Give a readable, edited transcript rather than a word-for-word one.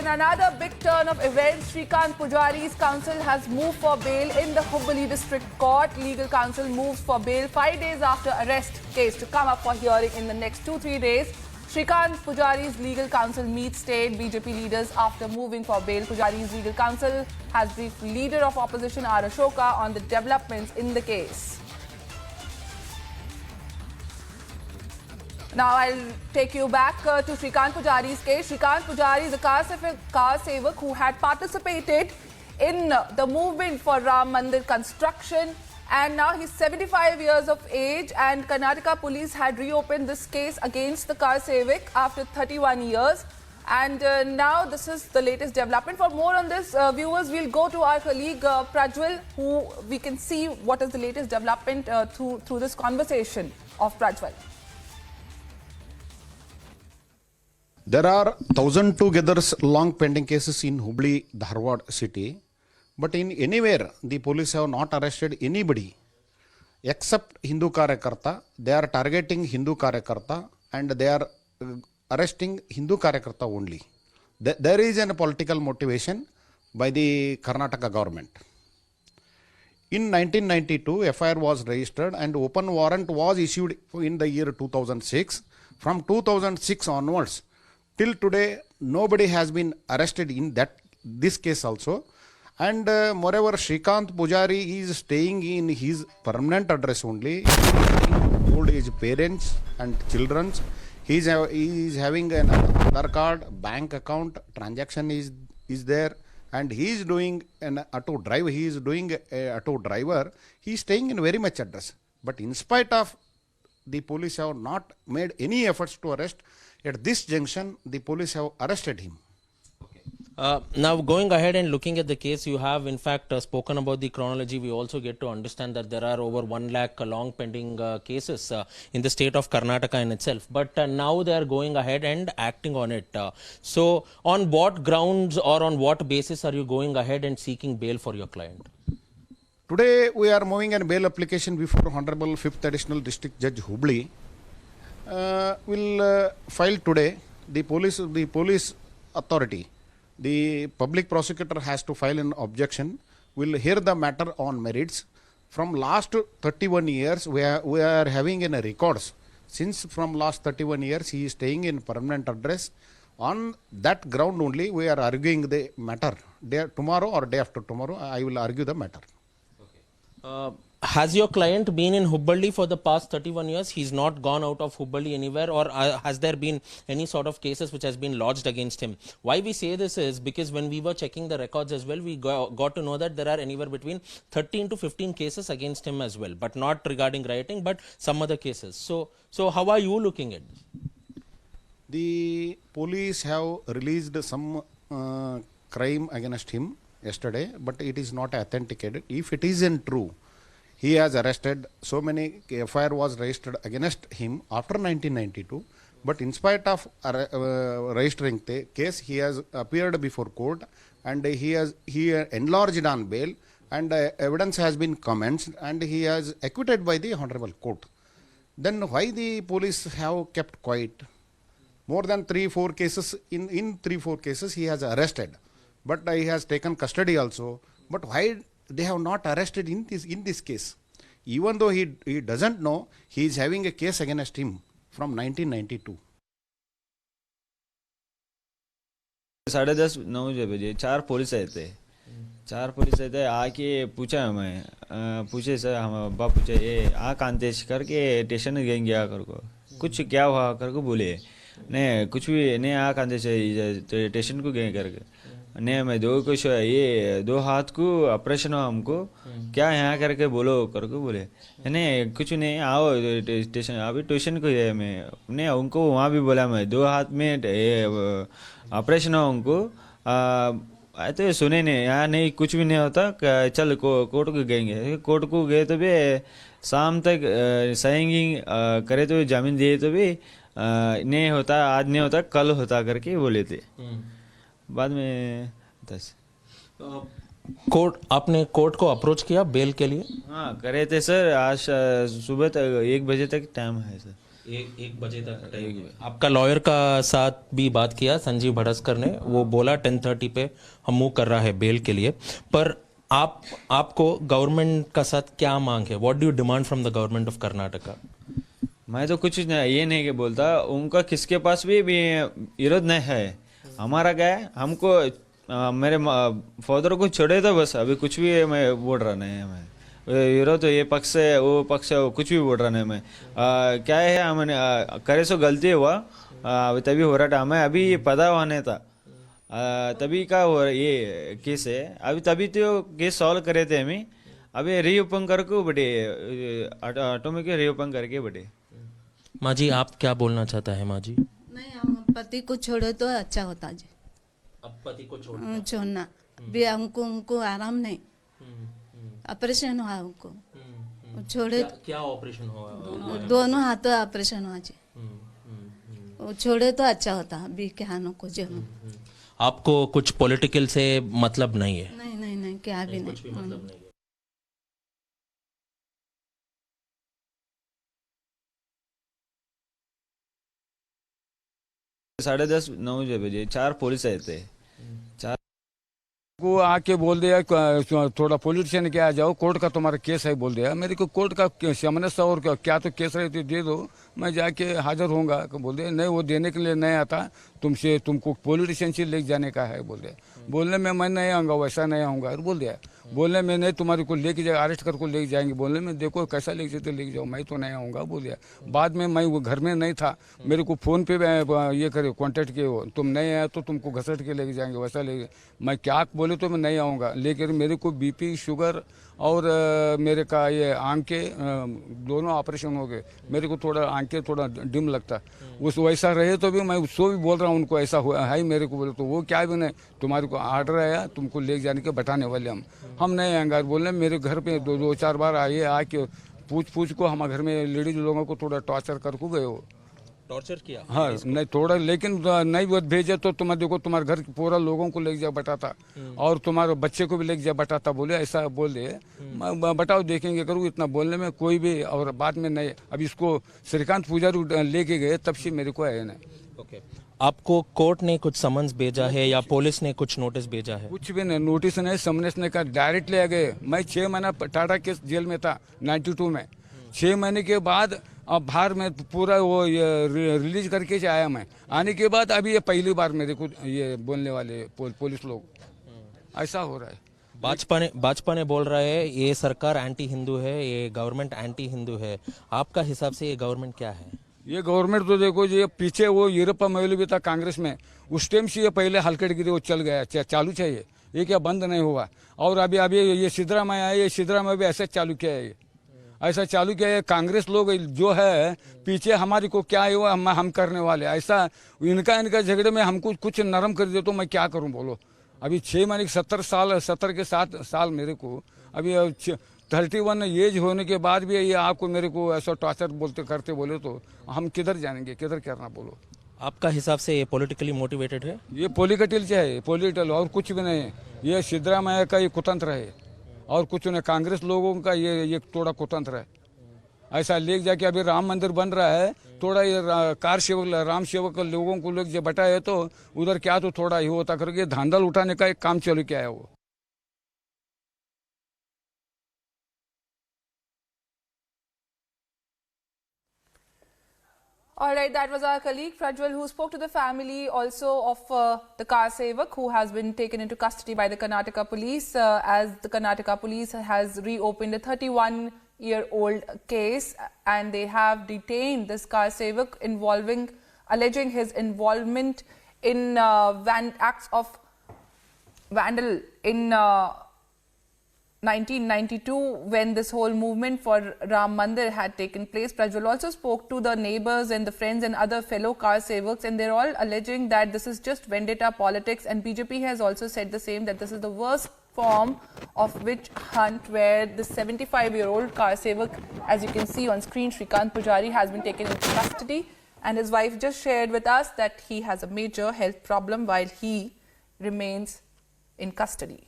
in another big turn of events, Shrikant Pujari's counsel has moved for bail in the Hubballi District Court. Legal counsel moves for bail 5 days after arrest case to come up for hearing in the next 2-3 days. Shrikant Pujari's legal counsel meets state BJP leaders after moving for bail. Pujari's legal counsel has briefed leader of opposition R. Ashoka on the developments in the case. Now I'll take you back to Shrikant Pujari's case. Shrikant Pujari is a car sevak who had participated in the movement for Ram Mandir construction, and now he's 75 years of age, and Karnataka police had reopened this case against the car sevak after 31 years. And now this is the latest development. For more on this, viewers, we'll go to our colleague Prajwal, who we can see what is the latest development through this conversation of Prajwal. There are 1,000 together long pending cases in Hubli, Dharwad city, but in anywhere the police have not arrested anybody except Hindu Karyakarta. They are targeting Hindu Karyakarta and they are arresting Hindu Karyakarta only. There is a political motivation by the Karnataka government. In 1992, FIR was registered and open warrant was issued in the year 2006. From 2006 onwards, till today, nobody has been arrested in this case also. And moreover, Shrikant Pujari is staying in his permanent address only, old age parents and children. He is having an Aadhaar card, bank account, transaction is there, and he is doing an auto drive. He is doing a auto driver. He is staying in very much address. But in spite of the police have not made any efforts to arrest, at this junction, the police have arrested him. Now, going ahead and looking at the case, you have in fact spoken about the chronology. We also get to understand that there are over 1 lakh long pending cases in the state of Karnataka in itself. But now they are going ahead and acting on it. So, on what grounds or on what basis are you going ahead and seeking bail for your client? Today, we are moving a bail application before Honorable 5th Additional District Judge Hubli. Will file today. The police authority, the public prosecutor has to file an objection. Will hear the matter on merits. From last 31 years, we are having in records. Since from last 31 years, he is staying in permanent address. On that ground only, we are arguing the matter. Tomorrow or day after tomorrow, I will argue the matter. Okay. Has your client been in Hubballi for the past 31 years? He's not gone out of Hubballi anywhere, or has there been any sort of cases which has been lodged against him? Why we say this is because when we were checking the records as well, we got to know that there are anywhere between 13 to 15 cases against him as well, but not regarding rioting, but some other cases. So how are you looking at this? The police have released some crime against him yesterday, but it is not authenticated. If it isn't true, he has arrested, so many FIR was registered against him after 1992, but in spite of registering the case, he has appeared before court and he enlarged on bail, and evidence has been commenced and he has acquitted by the Honorable Court. Then why the police have kept quiet? More than 3-4 cases, in 3-4 cases he has arrested, but he has taken custody also. But why they have not arrested in this case? Even though he doesn't know, he is having a case against him from 1992. 10:30-9 बजे 4 police आए थे। 4 police आए थे, आके पूछा हमें, पूछे sir, हम अब्बा पूछे ये कांतेश करके स्टेशन गएंगे गया करको, कुछ क्या हुआ करको बोले, नहीं कुछ भी नहीं, कांतेश स्टेशन को गए करके, नहीं मैं कुछ ये 2 हाथ को ऑपरेशन हुआ हमको, क्या यहाँ करके बोलो करके बोले, नहीं कुछ नहीं, आओ स्टेशन, अभी ट्यूशन को है मैं, नहीं उनको वहाँ भी बोला मैं 2 हाथ में ऑपरेशन हुआ उनको, तो सुने नहीं, यहाँ नहीं कुछ भी नहीं होता, चल कोर्ट को गएंगे। कोर्ट को गए तो भी शाम तक सहेंगी करे तो जामीन दिए तो भी नहीं होता, आज नहीं होता कल होता करके बोले थे। बाद में आपने कोर्ट को अप्रोच किया बेल के लिए? हाँ करे थे सर, आज सुबह तक 1 बजे तक टाइम है सर। एक बजे तक आपका लॉयर का साथ भी बात किया संजीव भड़सकर ने, वो बोला 10:30 पे हम मूव कर रहा है बेल के लिए। पर आपको गवर्नमेंट का साथ क्या मांग है? What do you demand from the government of Karnataka? मैं तो कुछ ये नहीं कि बोलता, उनका किसके पास भी विरोध नहीं है। हमारा क्या है, हमको मेरे फादर को छोड़े तो बस, अभी कुछ भी मैं बोल रहा नहीं है। मैं विरोध तो ये पक्ष है वो पक्ष है, कुछ भी बोल रहा नहीं मैं। क्या है, हमने करे सो गलती हुआ, तभी हो रहा था। हमें अभी पता हुआ नहीं था, तभी का हो ये केस है। अभी तभी तो केस सॉल्व करे थे हमें, अभी रीओपन करके बटे ऑटोमेटिक रीओपन करके बटे। माँ जी आप क्या बोलना चाहता है? माँ जी नहीं, हम पति को छोड़े तो अच्छा होता जी। अब पति को छोड़ना भी हमको आराम नहीं, ऑपरेशन हुआ हमको, छोड़े क्या ऑपरेशन हुआ? दोनों हाथों ऑपरेशन हुआ जी। वो छोड़े तो अच्छा होता अभी क्या को जो। आपको कुछ पॉलिटिकल से मतलब नहीं है? नहीं क्या भी कुछ भी नहीं। मतलब नहीं है। 10:30 9 बजे 4 पुलिस आए थे। को आके बोल दिया थोड़ा पॉलिटिशियन के आ जाओ, कोर्ट का तुम्हारा केस है बोल दिया। मेरे को कोर्ट का समझ और क्या तो केस रहे थे दे दो, मैं जाके हाजिर होऊंगा। बोल दिया नहीं, वो देने के लिए नहीं आता, तुमको पॉलिटिशियन से लेके जाने का है बोल दिया। बोलने में मैं नहीं आऊँगा, वैसा नहीं आऊँगा बोल दिया। बोलने में नहीं, तुम्हारे को लेके जाए अरेस्ट कर को लेके जाएंगे। बोलने में देखो कैसा लेके जाते लेके जाओ, मैं तो नहीं आऊँगा बोल दिया। बाद में मैं वो घर में नहीं था, मेरे को फ़ोन पे ये करे कॉन्टेक्ट किए हो, तुम नहीं आए तो तुमको घसट के लेके जाएंगे, वैसा लेके। मैं क्या बोले तो मैं नहीं आऊँगा, लेकिन मेरे को बीपी शुगर और मेरे का ये आँख के दोनों ऑपरेशन हो गए। मेरे को थोड़ा आँख के थोड़ा डिम लगता, उस वैसा रहे तो भी मैं उसको भी बोल रहा हूँ उनको ऐसा हुआ है मेरे को। बोले तो वो क्या भी नहीं, तुम्हारे को आर्डर आया, तुमको ले जाने के बताने वाले हम नहीं आएंगे। बोलने मेरे घर पे दो चार बार आए, आके पूछ को हमारे घर में लेडीज लोगों को थोड़ा टॉर्चर करके गए हो। टॉर्चर किया? हाँ नहीं थोड़ा, लेकिन नहीं वो भेजे तो तुम्हें देखो तुम्हारे घर पूरा लोगों को लेके जा बताता और तुम्हारे बच्चे को भी लेके जा बताता। बोले ऐसा बोल दे, बताओ देखेंगे करूँ। इतना बोलने में कोई भी और बाद में नहीं। अब इसको श्रीकांत पुजारी लेके गए तब से मेरे को आए नहीं। ओके, आपको कोर्ट ने कुछ समन्स भेजा है या पुलिस ने कुछ नोटिस भेजा है? कुछ भी नहीं, नोटिस नहीं, समन्स नहीं का, डायरेक्ट ले गए। मैं 6 महीना टाटा के जेल में था 92 में। 6 महीने के बाद अब बाहर में पूरा वो रिलीज करके से आया मैं। आने के बाद अभी ये पहली बार मेरे को ये बोलने वाले पुलिस लोग, ऐसा हो रहा है। भाजपा ने बोल रहा है ये सरकार एंटी हिंदू है, ये गवर्नमेंट एंटी हिंदू है। आपका हिसाब से ये गवर्नमेंट क्या है? ये गवर्नमेंट तो देखो जी, पीछे वो यूरोपा महल भी था कांग्रेस में, उस टाइम से ये पहले हलकटगिरी वो चल गया, चालू चाहिए, ये क्या बंद नहीं हुआ। और अभी ये सिद्धरामैया है, ये सिद्धरामैया भी ऐसे चालू किया है, ऐसा चालू किया है। कांग्रेस लोग जो है पीछे हमारी को क्या है वो हम करने वाले, ऐसा इनका झगड़े में हमको कुछ नरम कर दे तो मैं क्या करूं बोलो। अभी 6 महीने 70 के 7 साल मेरे को, अभी 31 एज होने के बाद भी ये आपको मेरे को ऐसा टॉर्चर बोलते करते बोले तो हम किधर जाएंगे, किधर करना बोलो। आपका हिसाब से ये पॉलिटिकली मोटिवेटेड है? ये पॉलिटिकल है, पॉलिटिकल और कुछ भी नहीं है। ये सिद्धरामैया का ये कुतंत्र है और कुछ नहीं। कांग्रेस लोगों का ये थोड़ा कुतंत्र है, ऐसा ले जाके। अभी राम मंदिर बन रहा है, थोड़ा ये कार सेवक राम सेवक लोगों को लोग जो बताए तो उधर क्या तो थोड़ा ही होता करके धांधल उठाने का एक काम चालू किया है वो। All right, that was our colleague Prajwal, who spoke to the family also of the car sevak who has been taken into custody by the Karnataka police, as the Karnataka police has reopened a 31-year-old case, and they have detained this car sevak alleging his involvement in acts of vandal in 1992, when this whole movement for Ram Mandir had taken place. Prajwal also spoke to the neighbors and the friends and other fellow car sevaks, and they're all alleging that this is just vendetta politics, and BJP has also said the same, that this is the worst form of witch hunt, where the 75-year-old car sevak, as you can see on screen, Shrikant Pujari, has been taken into custody, and his wife just shared with us that he has a major health problem while he remains in custody.